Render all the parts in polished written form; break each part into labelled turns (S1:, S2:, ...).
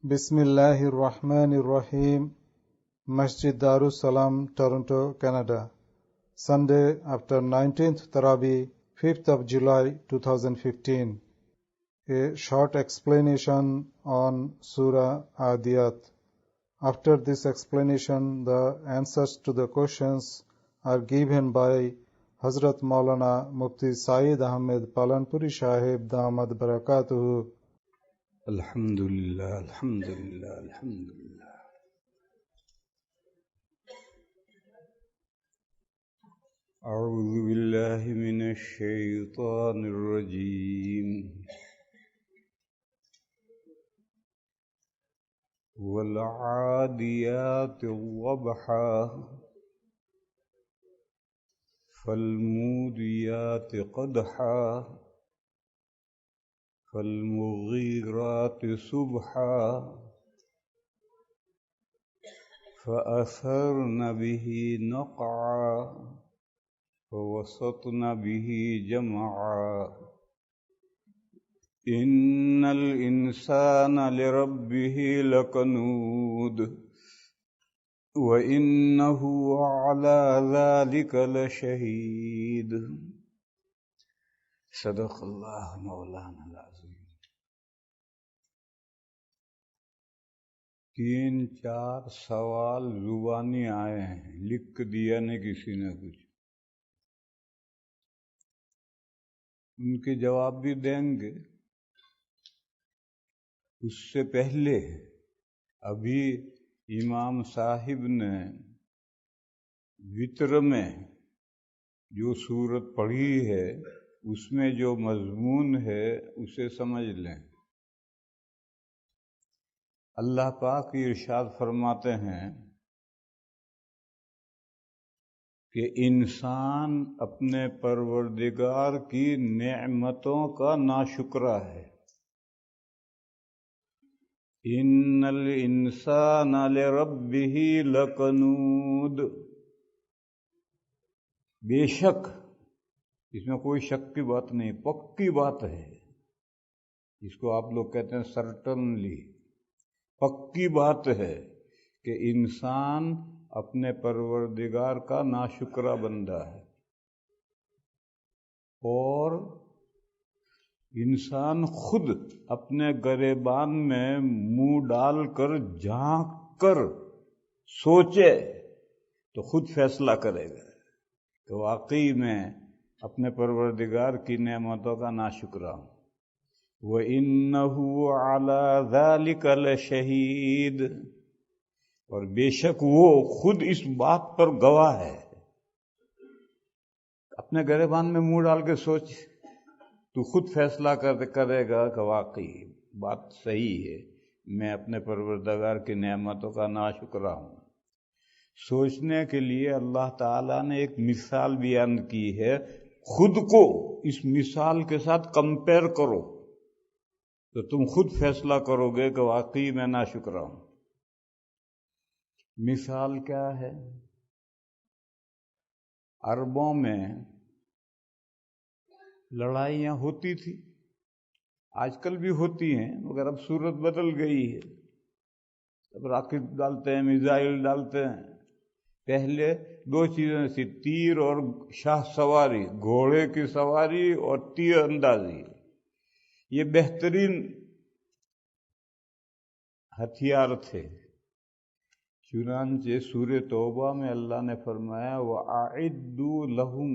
S1: بسم اللہ الرحمن الرحیم. مسجد دارالسلام, Toronto, Canada. Sunday after 19th Taraweeh, 5th of July 2015. A short explanation on Surah Adiyat. After this explanation, the answers to the questions are given by Hazrat Maulana Mufti Saeed Ahmed Palanpuri Sahib Damad Barakatuhu.
S2: الحمدللہ الحمدللہ الحمدللہ. اعوذ باللہ من الشیطان الرجیم. والعادیات ضبحا فالموریات قدحا فالمغیرات صبحا فأثرن به نقعا فوسطن به جمعا إن الإنسان لربه لكنود وإنه على ذلك لشهيد. صدق اللہ مولانا العظیم. 3-4 سوال زبانی آئے ہیں، لکھ دیا نہیں کسی نے کچھ، ان کے جواب بھی دیں گے. اس سے پہلے ابھی امام صاحب نے وتر میں جو سورت پڑھی ہے اس میں جو مضمون ہے اسے سمجھ لیں. اللہ پاک ارشاد فرماتے ہیں کہ انسان اپنے پروردگار کی نعمتوں کا ناشکرا ہے. ان الانسان لربہ لکنود. بے شک، اس میں کوئی شک کی بات نہیں، پکی بات ہے. اس کو آپ لوگ کہتے ہیں سرٹنلی. پکی بات ہے کہ انسان اپنے پروردگار کا ناشکرا بندہ ہے، اور انسان خود اپنے گریبان میں منہ ڈال کر جھانک کر سوچے تو خود فیصلہ کرے گا کہ واقعی میں اپنے پروردگار کی نعمتوں کا ناشکرا ہوں. وَإِنَّهُ عَلَى ذَلِكَ لَشَهِيدٌ. اور بے شک وہ خود اس بات پر گواہ ہے. اپنے گریبان میں منہ ڈال کے سوچ، تو خود فیصلہ کرے گا کہ واقعی بات صحیح ہے، میں اپنے پروردگار کی نعمتوں کا ناشکرا ہوں. سوچنے کے لیے اللہ تعالیٰ نے ایک مثال بیان کی ہے. خود کو اس مثال کے ساتھ کمپیئر کرو تو تم خود فیصلہ کرو گے کہ واقعی میں ناشکرا ہوں. مثال کیا ہے؟ عربوں میں لڑائیاں ہوتی تھی، آج کل بھی ہوتی ہیں، مگر اب صورت بدل گئی ہے. اب راکٹ ڈالتے ہیں، میزائل ڈالتے ہیں. پہلے 2 چیزیں تھی، تیر اور شاہ سواری، گھوڑے کی سواری اور تیر اندازی. یہ بہترین ہتھیار تھے. چنانچہ سورہ توبہ میں اللہ نے فرمایا وَأَعِدُّوا لَهُمْ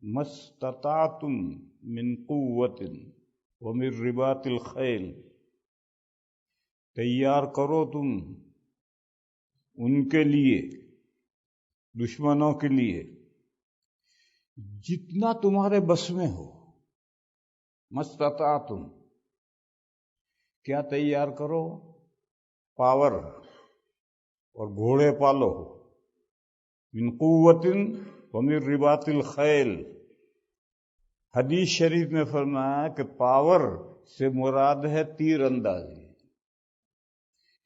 S2: مَا اسْتَطَعْتُم مِّن قُوَّةٍ وَمِن رِّبَاطِ الْخَيْلِ. تیار کرو تم ان کے لیے، دشمنوں کے لیے، جتنا تمہارے بس میں ہو. مَسْتَطَعْتُم، کیا تیار کرو؟ پاور اور گھوڑے پالو. من قوت ومن رباط الخیل. حدیث شریف میں فرمایا کہ پاور سے مراد ہے تیر اندازی.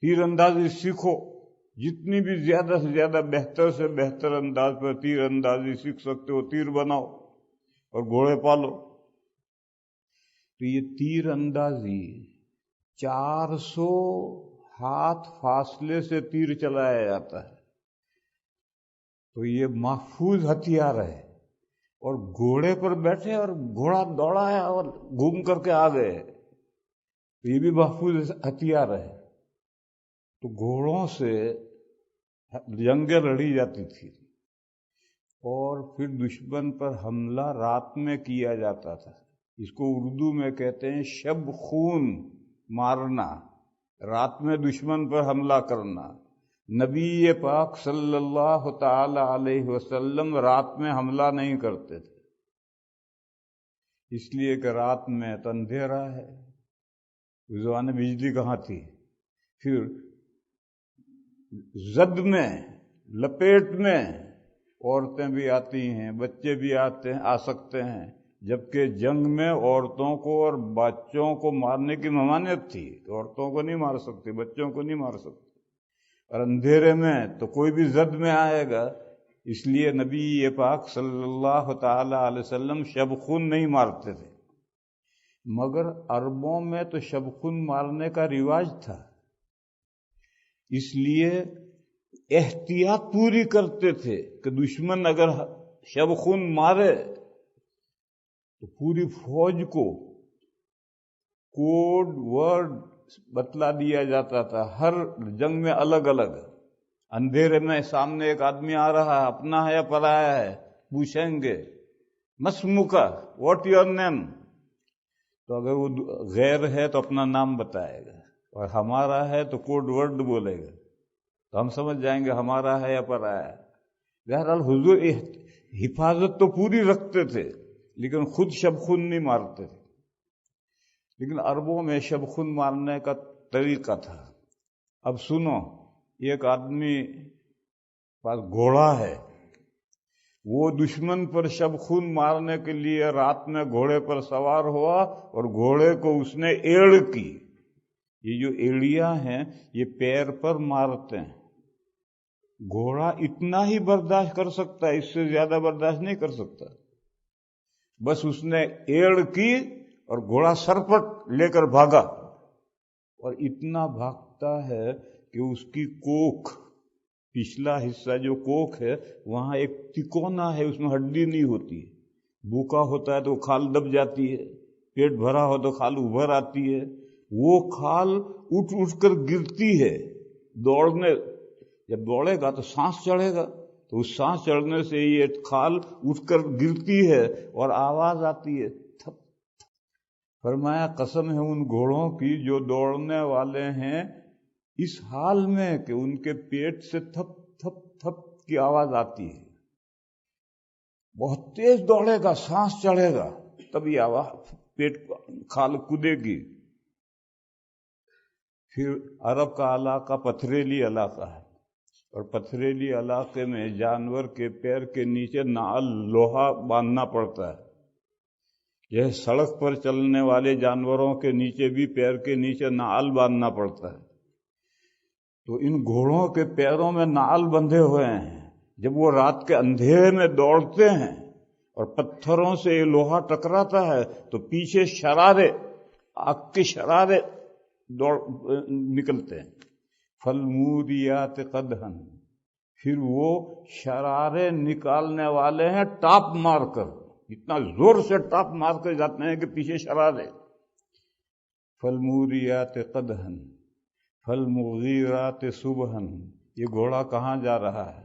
S2: تیر اندازی سیکھو، جتنی بھی زیادہ سے زیادہ بہتر سے بہتر انداز پر تیر اندازی سیکھ سکتے ہو تیر بناؤ اور گھوڑے پالو. تو یہ تیر اندازی 400 ہاتھ فاصلے سے تیر چلایا جاتا ہے، تو یہ محفوظ ہتھیار ہے۔ اور گھوڑے پر بیٹھے اور گھوڑا دوڑا ہے اور گھوم کر کے آ گئے، یہ بھی محفوظ ہتھیار ہے۔ تو گھوڑوں سے جنگیں لڑی جاتی تھی، اور پھر دشمن پر حملہ رات میں کیا جاتا تھا۔ اس کو اردو میں کہتے ہیں شب خون مارنا، رات میں دشمن پر حملہ کرنا۔ نبی پاک صلی اللہ تعالی علیہ وسلم رات میں حملہ نہیں کرتے تھے، اس لیے کہ رات میں تو اندھیرا ہے، اس زمانے میں بجلی کہاں تھی۔ پھر زد میں، لپیٹ میں عورتیں بھی آتی ہیں، بچے بھی آ سکتے ہیں، جبکہ جنگ میں عورتوں کو اور بچوں کو مارنے کی ممانعت تھی، تو عورتوں کو نہیں مار سکتی، بچوں کو نہیں مار سکتی۔ اور اندھیرے میں تو کوئی بھی زد میں آئے گا، اس لیے نبی پاک صلی اللہ تعالی علیہ وسلم شب خون نہیں مارتے تھے۔ مگر عربوں میں تو شب خون مارنے کا رواج تھا، اس لیے احتیاط پوری کرتے تھے کہ دشمن اگر شب خون مارے تو پوری فوج کو کوڈ ورڈ بتلا دیا جاتا تھا، ہر جنگ میں الگ الگ۔ اندھیرے میں سامنے ایک آدمی آ رہا ہے، اپنا ہے یا پرایا ہے، پوچھیں گے مسموکا، واٹ یور نیم، تو اگر وہ غیر ہے تو اپنا نام بتائے گا، اور ہمارا ہے تو کوڈ ورڈ بولے گا، تو ہم سمجھ جائیں گے ہمارا ہے یا پرایا ہے۔ بہرحال حضور حفاظت تو پوری رکھتے تھے، لیکن خود شب خون نہیں مارتے تھے۔ لیکن عربوں میں شب خون مارنے کا طریقہ تھا۔ اب سنو، ایک آدمی پاس گھوڑا ہے، وہ دشمن پر شب خون مارنے کے لیے رات میں گھوڑے پر سوار ہوا، اور گھوڑے کو اس نے ایڑ کی۔ یہ جو ایڑیاں ہیں یہ پیر پر مارتے ہیں۔ گھوڑا اتنا ہی برداشت کر سکتا ہے، اس سے زیادہ برداشت نہیں کر سکتا۔ بس اس نے ایڑ کی اور گھوڑا سرپٹ لے کر بھاگا، اور اتنا بھاگتا ہے کہ اس کی کوکھ، پچھلا حصہ جو کوکھ ہے وہاں ایک تکونا ہے، اس میں ہڈی نہیں ہوتی ہے، بھوکا ہوتا ہے تو کھال دب جاتی ہے، پیٹ بھرا ہو تو کھال ابھر آتی ہے، وہ کھال اٹھ اٹھ کر گرتی ہے۔ دوڑنے جب دوڑے گا تو سانس چڑھے گا، تو اس سانس چڑھنے سے یہ کھال اٹھ کر گرتی ہے اور آواز آتی ہے تھپ۔ فرمایا قسم ہے ان گھوڑوں کی جو دوڑنے والے ہیں اس حال میں کہ ان کے پیٹ سے تھپ تھپ تھپ کی آواز آتی ہے، بہت تیز دوڑے گا، سانس چڑھے گا، تب یہ آواز پیٹ کھال کودے گی۔ پھر عرب کا علاقہ پتھریلی علاقہ ہے، اور پتھریلی علاقے میں جانور کے پیر کے نیچے نعل لوہا باندھنا پڑتا ہے۔ یہ سڑک پر چلنے والے جانوروں کے نیچے بھی پیر کے نیچے نعل باندھنا پڑتا ہے۔ تو ان گھوڑوں کے پیروں میں نعل بندھے ہوئے ہیں، جب وہ رات کے اندھیرے میں دوڑتے ہیں اور پتھروں سے یہ لوہا ٹکراتا ہے تو پیچھے شرارے، آگ کے شرارے نکلتے ہیں۔ فالموریات قدحا، پھر وہ شرارے نکالنے والے ہیں ٹاپ مار کر، اتنا زور سے ٹاپ مار کر جاتے ہیں کہ پیچھے شرارے۔ فالموریات قدحا فالمغیرات صبحا، یہ گھوڑا کہاں جا رہا ہے؟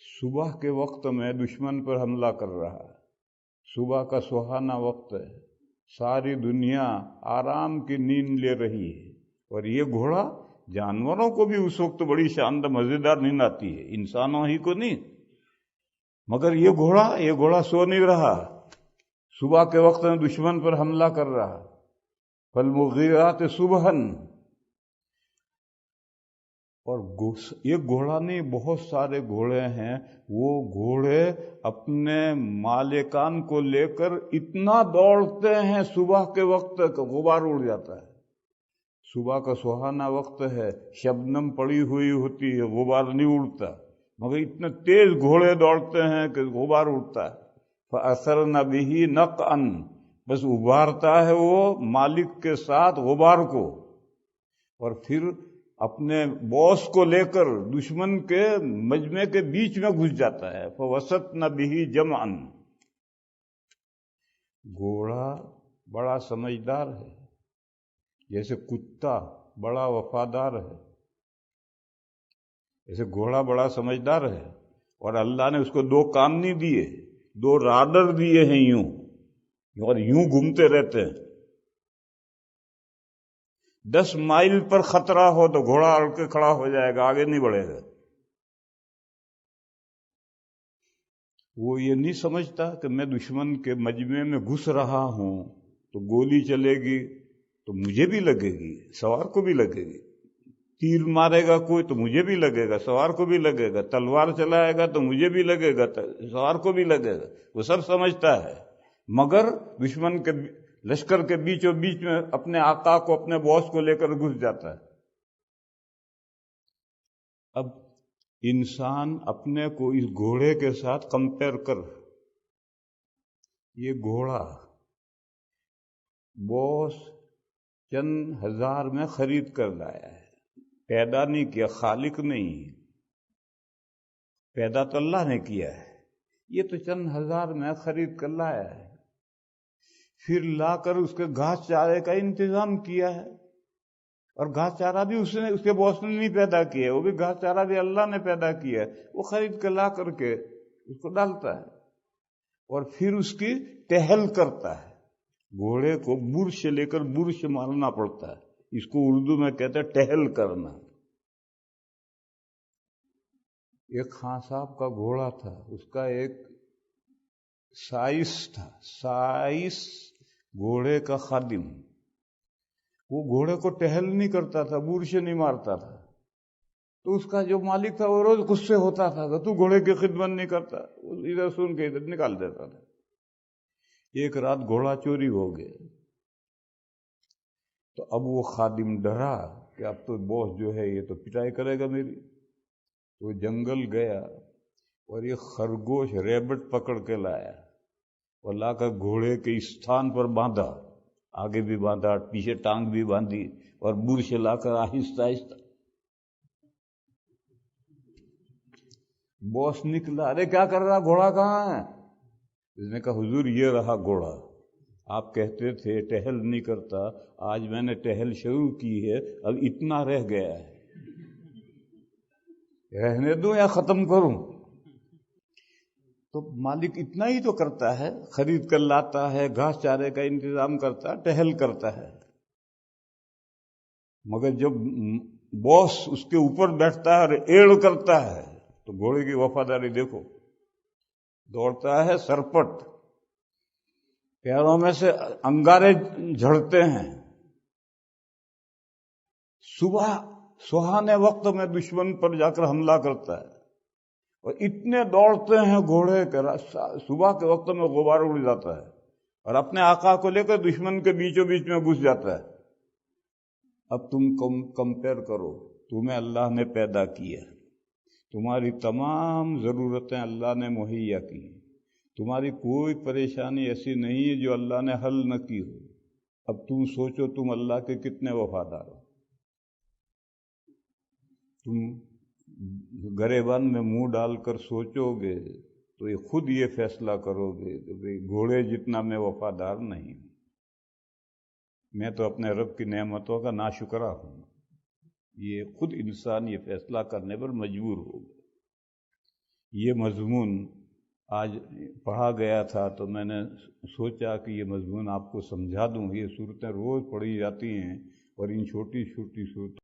S2: صبح کے وقت میں دشمن پر حملہ کر رہا ہے، صبح کا سہانا وقت ہے، ساری دنیا آرام کی نیند لے رہی ہے، اور یہ گھوڑا جانوروں کو بھی اس وقت بڑی شاندار مزیدار نیند آتی ہے، انسانوں ہی کو نہیں، مگر یہ گھوڑا سو نہیں رہا، صبح کے وقت میں دشمن پر حملہ کر رہا۔ فالمغیرات صبحا، اور ایک گھوڑا نہیں، بہت سارے گھوڑے ہیں، وہ گھوڑے اپنے مالکان کو لے کر اتنا دوڑتے ہیں صبح کے وقت کہ غبار اڑ جاتا ہے۔ صبح کا سہانا وقت ہے، شبنم پڑی ہوئی ہوتی ہے، غبار نہیں اڑتا، مگر اتنے تیز گھوڑے دوڑتے ہیں کہ غبار اڑتا ہے۔ فَأَثَرْنَ بِهِ نَقْعًا، بس ابھارتا ہے وہ مالک کے ساتھ غبار کو، اور پھر اپنے باس کو لے کر دشمن کے مجمع کے بیچ میں گھس جاتا ہے. فوسطن بہ جمعا. گھوڑا بڑا سمجھدار ہے، جیسے کتا بڑا وفادار ہے، جیسے گھوڑا بڑا سمجھدار ہے. اور اللہ نے اس کو 2 کان نہیں دیے، 2 رادر دیے ہیں یوں، اور یوں گھومتے رہتے ہیں. 10 مائل پر خطرہ ہو تو گھوڑا اڑ کے کھڑا ہو جائے گا، آگے نہیں بڑھے گا. وہ یہ نہیں سمجھتا کہ میں دشمن کے مجمع میں گھس رہا ہوں تو گولی چلے گی تو مجھے بھی لگے گی، سوار کو بھی لگے گی. تیر مارے گا کوئی تو مجھے بھی لگے گا، سوار کو بھی لگے گا. تلوار چلائے گا تو مجھے بھی لگے گا، سوار کو بھی لگے گا. وہ سب سمجھتا ہے، مگر دشمن کے لشکر کے بیچوں بیچ میں اپنے آقا کو، اپنے باس کو لے کر گھس جاتا ہے. اب انسان اپنے کو اس گھوڑے کے ساتھ کمپیئر کر. یہ گھوڑا باس چند ہزار میں خرید کر لایا ہے، پیدا نہیں کیا، خالق نہیں، پیدا تو اللہ نے کیا ہے. یہ تو چند ہزار میں خرید کر لایا ہے، پھر لا کر اس کے گھاس چارے کا انتظام کیا ہے. اور گھاس چارہ بھی اس کے باس نے نہیں پیدا کیا ہے، وہ بھی گھاس چارہ بھی اللہ نے پیدا کیا ہے. وہ خرید کے لا کر کے اس کو ڈالتا ہے اور پھر اس کی ٹہل کرتا ہے. گھوڑے کو برش لے کر برش مارنا پڑتا ہے، اس کو اردو میں کہتے ہیں ٹہل کرنا. ایک خان صاحب کا گھوڑا تھا، اس کا ایک سائس تھا، سائس گھوڑے کا خادم. وہ گھوڑے کو ٹہل نہیں کرتا تھا، برش نہیں مارتا تھا. تو اس کا جو مالک تھا وہ روز غصے ہوتا تھا کہ تو گھوڑے کی خدمت نہیں کرتا. ادھر سن کے ادھر نکال دیتا تھا. ایک رات گھوڑا چوری ہو گیا تو اب وہ خادم ڈرا کہ اب تو باس جو ہے یہ تو پٹائی کرے گا میری. تو جنگل گیا اور یہ خرگوش ریبٹ پکڑ کے لایا اور لا کر گھوڑے کے استھان پر باندھا، آگے بھی باندھا، پیچھے ٹانگ بھی باندھی، اور برش لا کر آہستہ آہستہ. باس نکلا، ارے کیا کر رہا، گھوڑا کہاں ہے؟ اس نے کہا حضور یہ رہا گھوڑا، آپ کہتے تھے ٹہل نہیں کرتا، آج میں نے ٹہل شروع کی ہے، اب اتنا رہ گیا ہے، رہنے دوں یا ختم کروں؟ تو مالک اتنا ہی تو کرتا ہے، خرید کر لاتا ہے، گھاس چارے کا انتظام کرتا ہے، ٹہل کرتا ہے. مگر جب باس اس کے اوپر بیٹھتا ہے اور ایڑ کرتا ہے تو گھوڑے کی وفاداری دیکھو. دوڑتا ہے سرپٹ، پیروں میں سے انگارے جھڑتے ہیں. صبح سہانے وقت میں دشمن پر جا کر حملہ کرتا ہے اور اتنے دوڑتے ہیں گھوڑے کے، صبح کے وقت میں غبار اڑ جاتا ہے اور اپنے آقا کو لے کر دشمن کے بیچوں بیچ میں گھس جاتا ہے. اب تم کمپیئر کرو، تمہیں اللہ نے پیدا کیا، تمہاری تمام ضرورتیں اللہ نے مہیا کی، تمہاری کوئی پریشانی ایسی نہیں ہے جو اللہ نے حل نہ کی ہو. اب تم سوچو تم اللہ کے کتنے وفادار ہو. تم گریبان میں منہ ڈال کر سوچو گے تو یہ خود یہ فیصلہ کرو گے کہ بھئی گھوڑے جتنا میں وفادار نہیں ہوں، میں تو اپنے رب کی نعمتوں کا ناشکرا ہوں. یہ خود انسان یہ فیصلہ کرنے پر مجبور ہوگا. یہ مضمون آج پڑھا گیا تھا تو میں نے سوچا کہ یہ مضمون آپ کو سمجھا دوں. یہ صورتیں روز پڑھی جاتی ہیں اور ان چھوٹی چھوٹی صورتوں